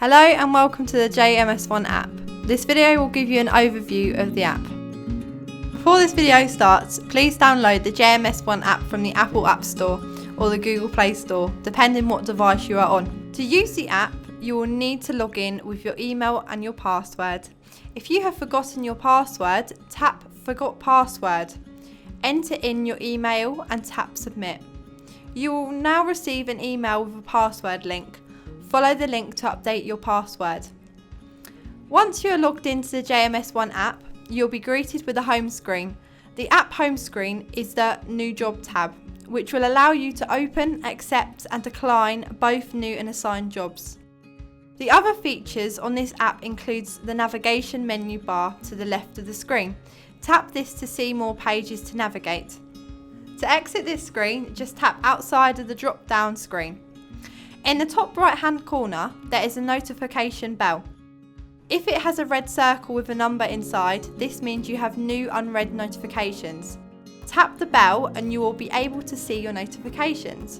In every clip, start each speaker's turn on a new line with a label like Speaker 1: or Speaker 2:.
Speaker 1: Hello and welcome to the JMS One app. This video will give you an overview of the app. Before this video starts, please download the JMS One app from the Apple App Store or the Google Play Store, depending what device you are on. To use the app, you will need to log in with your email and your password. If you have forgotten your password, tap Forgot Password. Enter in your email and tap Submit. You will now receive an email with a password link. Follow the link to update your password. Once you are logged into the JMS One app, you'll be greeted with a home screen. The app home screen is the New Job tab, which will allow you to open, accept and decline both new and assigned jobs. The other features on this app includes the navigation menu bar to the left of the screen. Tap this to see more pages to navigate. To exit this screen, just tap outside of the drop-down screen. In the top right-hand corner, there is a notification bell. If it has a red circle with a number inside, this means you have new unread notifications. Tap the bell and you will be able to see your notifications.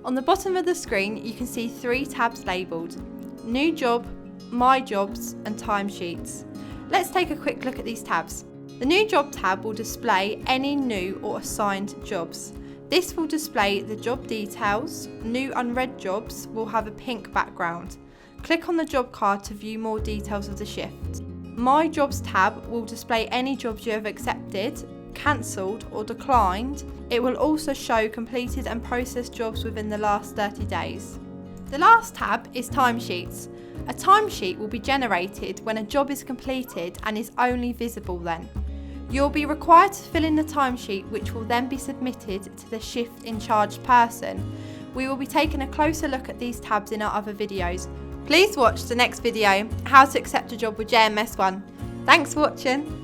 Speaker 1: On the bottom of the screen, you can see 3 tabs labelled: New Job, My Jobs and Timesheets. Let's take a quick look at these tabs. The New Job tab will display any new or assigned jobs. This will display the job details. New unread jobs will have a pink background. Click on the job card to view more details of the shift. My Jobs tab will display any jobs you have accepted, cancelled or declined. It will also show completed and processed jobs within the last 30 days. The last tab is Timesheets. A timesheet will be generated when a job is completed and is only visible then. You'll be required to fill in the timesheet, which will then be submitted to the shift in charge person. We will be taking a closer look at these tabs in our other videos. Please watch the next video, how to accept a job with JMS One. Thanks for watching.